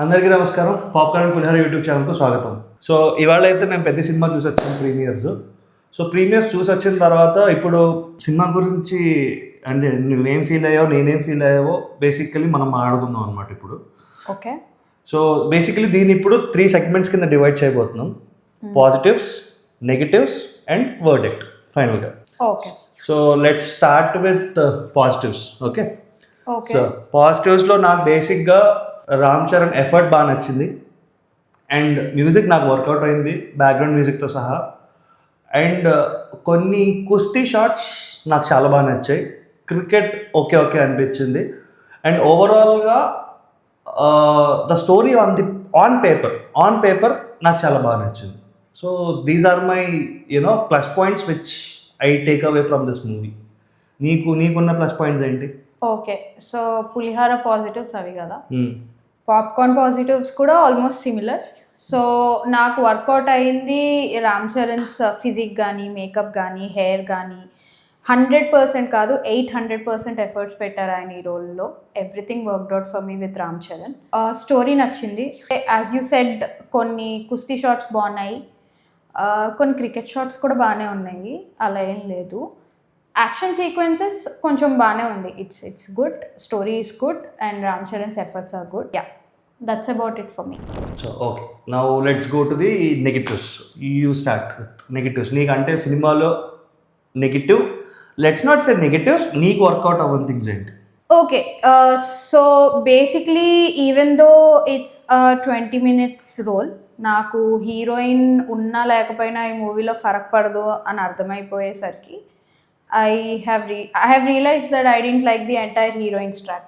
అందరికీ నమస్కారం. పాప్కార్న్ పులిహోర యూట్యూబ్ ఛానల్కు స్వాగతం. సో ఇవాళ అయితే నేను పెద్ద సినిమా చూసి వచ్చాను, ప్రీమియర్స్. సో ప్రీమియర్స్ చూసి వచ్చిన తర్వాత ఇప్పుడు సినిమా గురించి అంటే నువ్వేం ఫీల్ అయ్యావో నేనేం ఫీల్ అయ్యావో బేసికలీ మనం మాట్లాడుకుందాం అనమాట ఇప్పుడు. ఓకే. సో బేసికలీ దీన్ని ఇప్పుడు 3 సెగ్మెంట్స్ కింద డివైడ్ చేయబోతున్నాం. పాజిటివ్స్, నెగిటివ్స్ అండ్ వర్డిక్ట్ ఫైనల్గా. Okay. So let's start with positives. Okay. Okay. So పాజిటివ్స్లో నాకు బేసిక్గా రామ్ చరణ్ ఎఫర్ట్ బాగా నచ్చింది అండ్ మ్యూజిక్ నాకు వర్కౌట్ అయింది, బ్యాక్గ్రౌండ్ మ్యూజిక్తో సహా. అండ్ కొన్ని కుస్తీ షాట్స్ నాకు చాలా బాగా నచ్చాయి. క్రికెట్ ఓకే ఓకే అనిపించింది. అండ్ ఓవరాల్గా ద స్టోరీ ఆన్ పేపర్ నాకు చాలా బాగా నచ్చింది. So these are my plus points which I take away from this movie. నీకున్న ప్లస్ పాయింట్స్ ఏంటి? ఓకే. సో పులిహార పాజిటివ్స్ అవి కదా, పాప్కార్న్ పాజిటివ్స్ కూడా ఆల్మోస్ట్ సిమిలర్. సో నాకు వర్కౌట్ అయింది రామ్ చరణ్స్ ఫిజిక్ కానీ, మేకప్ కానీ, హెయిర్ కానీ 100% కాదు 800% ఎఫర్ట్స్ పెట్టారు ఆయన ఈ రోల్లో. Everything worked out for me with Ram Charan. Story నచ్చింది. యాజ్ యూ సెడ్, కొన్ని కుస్తీ షాట్స్ బాగున్నాయి, కొన్ని క్రికెట్ షాట్స్ కూడా బాగానే ఉన్నాయి, అలా ఏం లేదు. యాక్షన్ సీక్వెన్సెస్ కొంచెం బాగానే ఉంది. It's good, story is good and Ram Charan's efforts are good. Yeah, that's about it for me. So okay, now let's go to the negatives. You start with negatives. నీకంటే సినిమాలో negative, let's not say negatives, నీకు work out అవ్వని things ఏంటి? Okay. So basically even though it's 20 minutes role, నాకు heroine ఉన్నా లేకపోయినా ఈ మూవీలో ఫరక్ పడదు అని అర్థమైపోయేసరికి I have realized that I didn't like the entire heroine's track.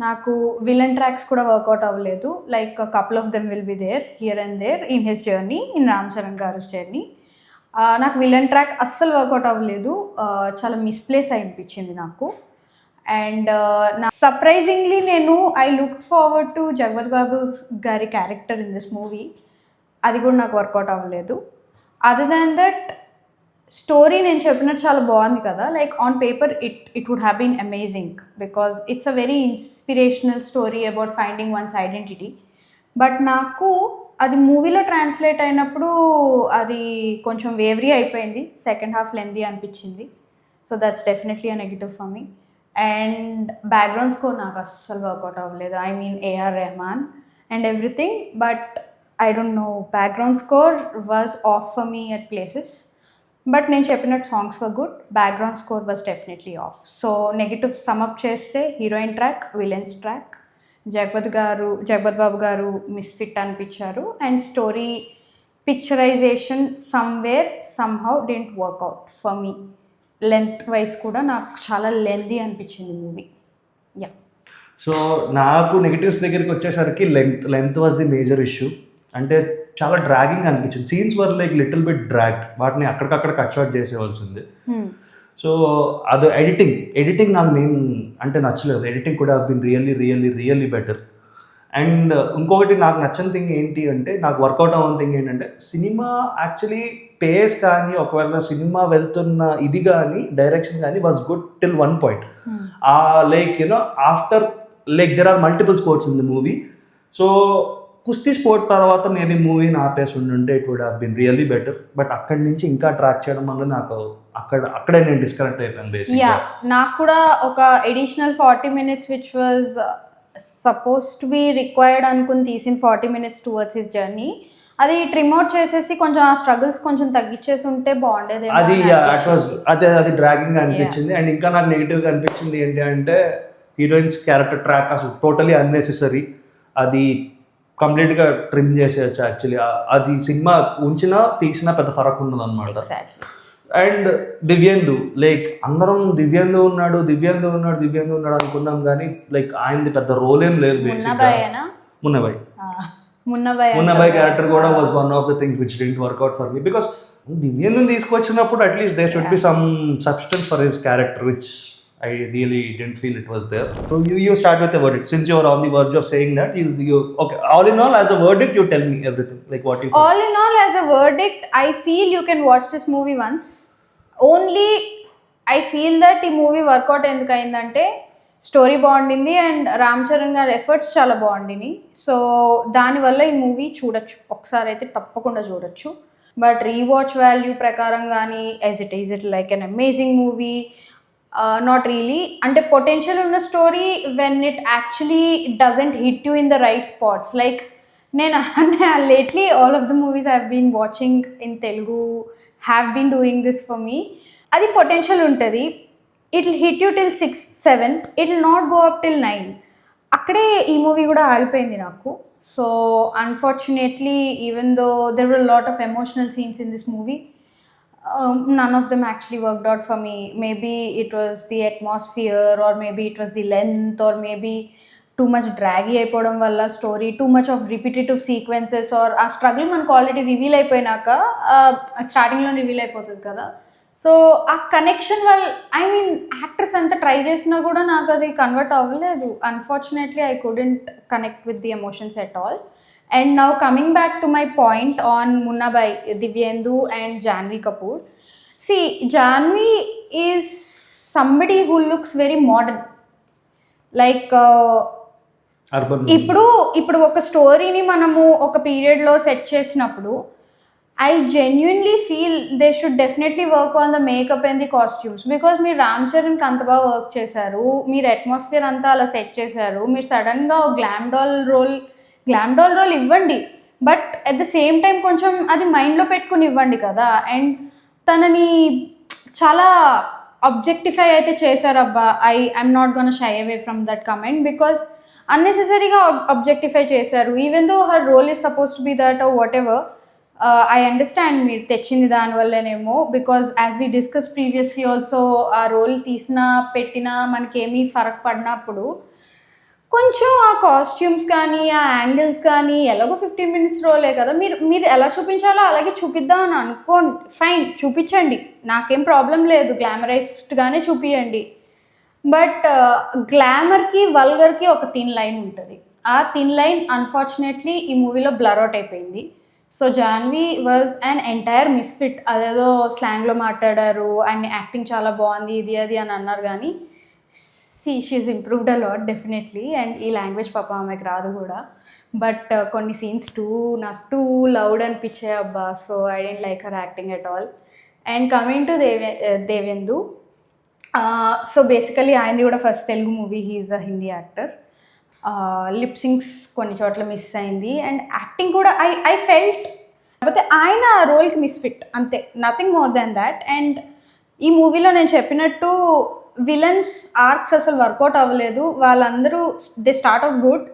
నాకు విలన్ ట్రాక్స్ కూడా వర్కౌట్ అవ్వలేదు. Like a couple of them will be there here and there in his journey, in Ram Charan గారి జర్నీ. నాకు విలన్ ట్రాక్ అస్సలు work out అవ్వలేదు, చాలా misplace అనిపించింది నాకు. అండ్ సర్ప్రైజింగ్లీ నేను I look forward to Jagapathi Babu గారి క్యారెక్టర్ ఇన్ దిస్ మూవీ. అది కూడా నాకు వర్కౌట్ అవ్వలేదు. అదర్ దాన్ దట్ స్టోరీ నేను చెప్పినట్టు చాలా బాగుంది కదా, like on paper it would have been amazing because it's a very inspirational story about finding one's identity. But నాకు అది మూవీలో ట్రాన్స్లేట్ అయినప్పుడు అది కొంచెం వేవరీ అయిపోయింది, సెకండ్ హాఫ్ లెందీ అనిపించింది. So that's definitely a negative for me. And background score నాకు అస్సలు వర్కౌట్ అవ్వలేదు. I mean AR Rahman and everything, but I don't know, background score was off for me at places. But నేను చెప్పినట్టు songs were good, background score was definitely off. So negative sum up చేస్తే heroine track, villains track, Jagapathi Babu గారు misfit అనిపించారు. And story picturization somewhere somehow didn't work out for me. Length wise కూడా నాకు చాలా lengthy అనిపించింది movie. Yeah. So నాకు negatives దగ్గరికి వచ్చేసరికి length was the major issue. అంటే చాలా డ్రాగింగ్ అనిపించింది. Scenes were like little bit dragged, వాటిని అక్కడికక్కడ కట్ షాట్ చేసేవాల్సింది. సో అది ఎడిటింగ్ నాకు మెయిన్ అంటే నచ్చలేదు. ఎడిటింగ్ కూడా బీన్ రియల్లీ బెటర్. అండ్ ఇంకొకటి నాకు నచ్చని థింగ్ ఏంటి అంటే, నాకు వర్కౌట్ అవ్వని థింగ్ ఏంటంటే, సినిమా యాక్చువల్లీ పేస్ కానీ, ఒకవేళ సినిమా వెళ్తున్న ఇది కానీ, డైరెక్షన్ కానీ was good till one point. Like after like there are multiple sports in the movie. So కుస్తీ స్పోర్ట్ తర్వాత మేబీ మూవీని ఆపేసి ఉండుంటే it would have been really better. But అక్కడి నుంచి ఇంకా ట్రాక్ చేయడం వల్ల నాకు అక్కడే నేను డిస్కనెక్ట్ అయిపోయాను బేసిక్గా. యా, నాకు కూడా ఒక additional 40 minutes which was suppose to be required అనుకుని తీసిన 40 minutes టువర్డ్స్ హిస్ జర్నీ, అది ట్రిమౌట్ చేసేసి కొంచెం ఆ స్ట్రగుల్స్ కొంచెం తగ్గించేసి ఉంటే బాగుండేది. అది డ్రాగింగ్ అనిపించింది. అండ్ ఇంకా నాకు నెగిటివ్గా అనిపించింది ఏంటి అంటే, హీరోయిన్స్ క్యారెక్టర్ ట్రాక్ అసలు టోటలీ అన్నెసెసరీ. అది కంప్లీట్గా ట్రిమ్ చేసేయచ్చు యాక్చువల్లీ. అది సినిమా ఉంచినా తీసినా పెద్ద ఫరక్ ఉండదు అనమాట. అండ్ దివ్యేందు, లైక్ అందరం దివ్యేందు ఉన్నాడు అనుకున్నాం కానీ లైక్ ఆయనది పెద్ద రోల్ ఏం లేదు. మున్నబాయ్ క్యారెక్టర్ కూడా was one of the things which didn't work out for me. Because దివ్యేందుని తీసుకొచ్చినప్పుడు at least there should be some substance for his character which I really didn't feel it was there. So you start with a verdict. Since you are on the verge of saying that, you okay. All in all, as a verdict, you tell me everything. Like what you feel. All in all, as a verdict, I feel you can watch this movie once. Only I feel that ఈ movie work out ఎందుకు అయిందంటే, story బాగుండింది and Ram Charan గారి efforts చాలా బాగుండినాయి. So దానివల్ల ఈ movie చూడొచ్చు, ఒకసారి అయితే తప్పకుండా చూడొచ్చు. బట్ రీవాచ్ వాల్యూ ప్రకారం కానీ is it like an amazing movie? Not really. అంటే పొటెన్షియల్ ఉన్న story when it actually doesn't hit you in the right spots. Like నేను lately all of the movies I have been watching in Telugu have been doing this for me. అది potential ఉంటుంది, it will hit you till 6-7, it will not go up till 9. అక్కడే ఈ movie కూడా ఆగిపోయింది నాకు. So unfortunately even though there were lot of emotional scenes in this movie, none of them actually worked out for me. Maybe it was the atmosphere, or maybe it was the length, or maybe too much draggy అయిపోవడం వల్ల story, too much of repetitive sequences, or ఆ struggle మనకు already reveal అయిపోయినాక స్టార్టింగ్లో reveal అయిపోతుంది కదా. So ఆ connection వల్ల ఐ మీన్ యాక్టర్స్ అంతా ట్రై చేసినా కూడా నాకు అది కన్వర్ట్ అవ్వలేదు. Unfortunately I couldn't connect with the emotions at all. And now coming back to my point on Munna by Divyendu and Janhvi Kapoor. See, Janhvi is somebody who looks very modern. Like urban. ఇప్పుడు ఒక స్టోరీని మనము ఒక పీరియడ్లో set చేసినప్పుడు I genuinely feel they should definitely work on the makeup and the costumes. Because మీరు రామ్ చరణ్కి అంత బాగా వర్క్ చేశారు, మీరు అట్మాస్ఫియర్ అంతా అలా సెట్ చేశారు, మీరు సడన్గా గ్లామ్ డాల్ రోల్ ఇవ్వండి, but at the same time కొంచెం అది మైండ్లో పెట్టుకుని ఇవ్వండి కదా. అండ్ తనని చాలా ఆబ్జెక్టిఫై అయితే చేశారు అబ్బా. I'm not gonna shy away from that comment, because అన్నెసెసరీగా ఆబ్జెక్టిఫై చేశారు. Even though her role is suppose to be that or whatever. I understand మీరు తెచ్చింది దానివల్లనేమో, because as we discuss previously also ఆ role తీసినా పెట్టినా మనకేమీ ఫరక్ పడినప్పుడు కొంచెం ఆ కాస్ట్యూమ్స్ కానీ ఆ యాంగిల్స్ కానీ ఎలాగో 15 minutes రోలే కదా, మీరు ఎలా చూపించాలో అలాగే చూపిద్దాం అని అనుకోండి, ఫైన్ చూపించండి, నాకేం ప్రాబ్లం లేదు, గ్లామరైజ్డ్గానే చూపించండి. బట్ గ్లామర్కి వల్గర్కి ఒక థిన్ లైన్ ఉంటుంది. ఆ థిన్ లైన్ అన్ఫార్చునేట్లీ ఈ మూవీలో బ్లర్ అవుట్ అయిపోయింది. So Janhvi was an entire misfit. అదేదో స్లాంగ్లో మాట్లాడారు అండ్ యాక్టింగ్ చాలా బాగుంది ఇది అది అని అన్నారు, కానీ she's improved a lot definitely. And ఈ లాంగ్వేజ్ పాప ఆమెకు రాదు కూడా, బట్ కొన్ని సీన్స్ నాకు టూ లౌడ్ అనిపించాయి అబ్బా. So I didn't like her acting at all. And coming to Divyendu, so basically ఆయనది కూడా first Telugu movie, he's a Hindi actor. Lip syncs కొన్ని చోట్ల మిస్ అయింది అండ్ యాక్టింగ్ కూడా ఐ ఫెల్ట్, కాకపోతే ఆయన ఆ రోల్కి మిస్ఫిట్ అంతే, nothing more than that. And ఈ మూవీలో నేను చెప్పినట్టు విలన్స్ ఆర్క్స్ అసలు వర్కౌట్ అవ్వలేదు. వాళ్ళందరూ they start of good,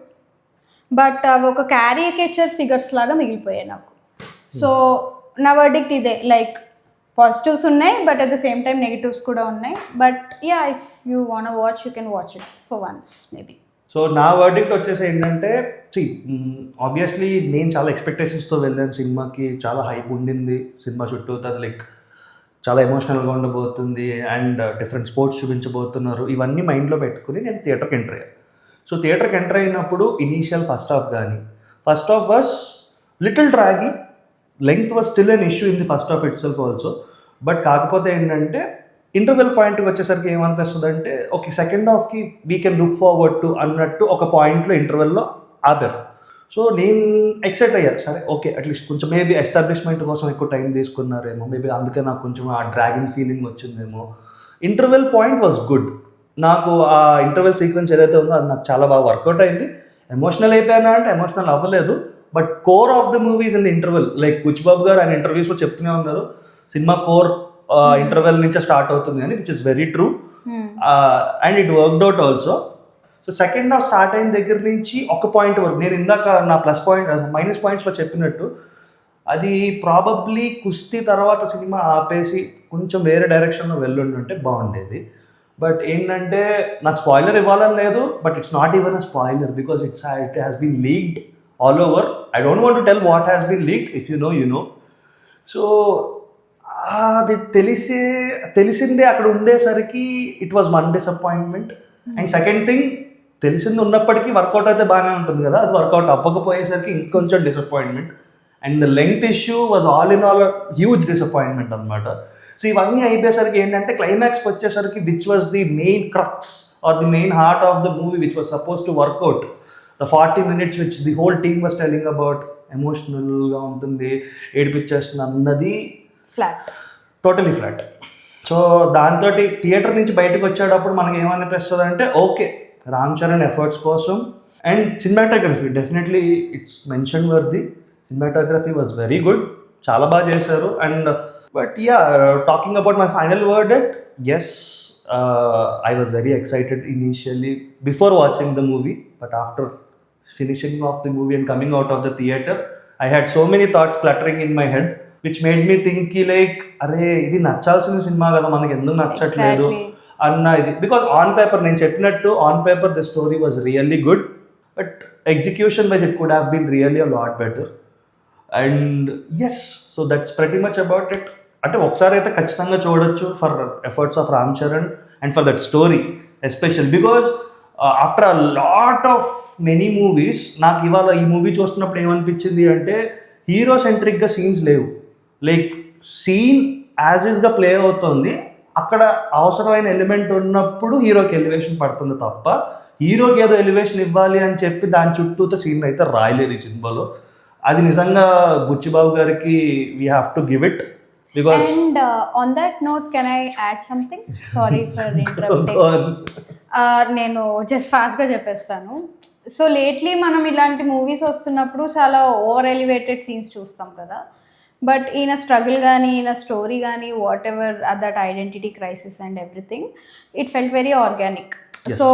but అవి ఒక క్యారికేచర్ ఫిగర్స్ లాగా మిగిలిపోయాయి నాకు. సో నా వర్డిక్ట్ ఇదే, లైక్ పాజిటివ్స్ ఉన్నాయి but at the same time negatives కూడా ఉన్నాయి. But yeah, if you want watch you can watch it for once maybe. So నా వర్డిక్ట్ వచ్చేసి ఏంటంటే, ఆబ్వియస్లీ నేను చాలా ఎక్స్పెక్టేషన్స్తో వెళ్ళాను సినిమాకి, చాలా హైప్ ఉండింది సినిమా చుట్టూ, లైక్ చాలా ఎమోషనల్గా ఉండబోతుంది అండ్ డిఫరెంట్ స్పోర్ట్స్ చూపించబోతున్నారు, ఇవన్నీ మైండ్లో పెట్టుకుని నేను థియేటర్కి ఎంటర్ అయ్యాను. సో థియేటర్కి ఎంటర్ అయినప్పుడు initial first half was little draggy, length was still an issue in the first half itself also. But కాకపోతే ఏంటంటే ఇంటర్వెల్ పాయింట్కి వచ్చేసరికి ఏమనిపిస్తుంది అంటే, ఓకే సెకండ్ హాఫ్కి we can look forward to అన్నట్టు ఒక పాయింట్లో ఇంటర్వెల్లో ఆపారు. సో నేను ఎక్సైట్ అయ్యాను, సరే ఓకే అట్లీస్ట్ కొంచెం మేబీ ఎస్టాబ్లిష్మెంట్ కోసం ఎక్కువ టైం తీసుకున్నారేమో, మేబీ అందుకే నాకు కొంచెం ఆ డ్రాగింగ్ ఫీలింగ్ వచ్చిందేమో. ఇంటర్వెల్ పాయింట్ వాజ్ గుడ్, నాకు ఆ ఇంటర్వెల్ సీక్వెన్స్ ఏదైతే ఉందో అది నాకు చాలా బాగా వర్కౌట్ అయింది. ఎమోషనల్ అయిపోయానా అంటే ఎమోషనల్ అవ్వలేదు, but core of the movies in the interval, like Buchibabu గారు ఆయన ఇంటర్వ్యూస్లో చెప్తూనే ఉన్నారు, సినిమా కోర్ ఇంటర్వెల్ నుంచే స్టార్ట్ అవుతుంది అని, which is very true. And it worked out also. So second half start అయిన దగ్గర నుంచి ఒక పాయింట్ వరకు, నేను ఇందాక నా మైనస్ పాయింట్స్లో చెప్పినట్టు, అది ప్రాబబ్లీ కుస్తీ తర్వాత సినిమా ఆపేసి కొంచెం వేరే డైరెక్షన్లో వెళ్ళుంటే బాగుండేది. బట్ ఏంటంటే నాకు స్పాయిలర్ ఇవ్వాలని లేదు, but it's not even a spoiler because it has been leaked all over. I don't want to tell what has been leaked, if you know. So అది తెలిసిందే అక్కడ ఉండేసరికి it was one disappointment. And second thing, తెలిసింది ఉన్నప్పటికీ work out అయితే బాగానే ఉంటుంది కదా, అది వర్కౌట్ అవ్వకపోయేసరికి ఇంకొంచెం disappointment. And the length issue was all in all huge disappointment అనమాట. సో ఇవన్నీ అయిపోయేసరికి ఏంటంటే క్లైమాక్స్కి వచ్చేసరికి which was the main crux or the main heart of the movie which was supposed to work out, the 40 minutes which the whole team was telling about, ఎమోషనల్గా ఉంటుంది, ఏడిపించేస్తుంది అన్నది flat, totally flat. So దాంతో theatre నుంచి బయటకు వచ్చేటప్పుడు మనకి ఏమనిపిస్తుంది అంటే ఓకే, రామ్ చరణ్ ఎఫర్ట్స్ కోసం. And cinematography definitely it's mention worthy. Cinematography was very good, చాలా బాగా చేశారు. And but yeah, talking about my final word at yes, I was very excited initially before watching the movie, but after finishing off the movie and coming out of the theater, I had so many thoughts cluttering in my head, which made me think like, అరే ఇది నచ్చాల్సిన cinema కదా, మనకి ఎందుకు నచ్చట్లేదు అన్న ఇది. Because on paper, నేను చెప్పినట్టు on paper the story was really good, but execution wise it could have been really a lot better. And yes, so that's pretty much about it. అంటే ఒకసారి అయితే ఖచ్చితంగా చూడొచ్చు for efforts of Ram Charan and for that story special. Because after a lot of many movies నాకు ఇవాళ ఈ movie చూస్తున్నప్పుడు ఏమనిపించింది అంటే, హీరో సెంట్రిక్గా సీన్స్ లేవు. లైక్ సీన్ యాజ్ ఈస్గా ప్లే అవుతుంది, అక్కడ అవసరమైన ఎలిమెంట్ ఉన్నప్పుడు హీరోకి ఎలివేషన్ పడుతుంది తప్ప, హీరోకి ఏదో ఎలివేషన్ ఇవ్వాలి అని చెప్పి దాని చుట్టూతో సీన్ అయితే రాయలేదు ఈ సినిమాలో. అది నిజంగా బుచ్చిబాబు గారికి we have to give it. Because and on that note, can I add something? Sorry for interrupting. నేను జస్ట్ ఫాస్ట్గా చెప్పేస్తాను. సో లేట్లీ మనం ఇలాంటి మూవీస్ వస్తున్నప్పుడు చాలా ఓవర్ ఎలివేటెడ్ సీన్స్ చూస్తాం కదా, బట్ ఈయన స్ట్రగుల్ కానీ ఈయన స్టోరీ కానీ whatever that identity crisis and everything, it felt very organic. So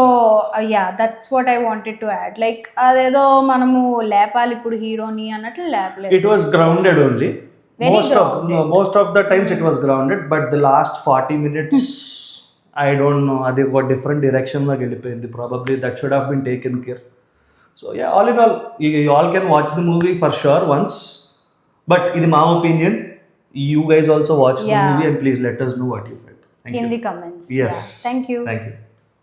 yeah, that's what I wanted to add. Like అదేదో మనము లేపాలి ఇప్పుడు హీరోని అన్నట్లు లేపలేదు. It was grounded only. Most of the times it was grounded, but the last 40 minutes I don't know, adi oka different direction lo gelipindi. Probably that should have been taken care. So yeah, all in all, you all can watch the movie for sure once, but idi my opinion. You guys also watch the movie and please let us know what you felt. In the comments. Yes. Thank you. Thank you.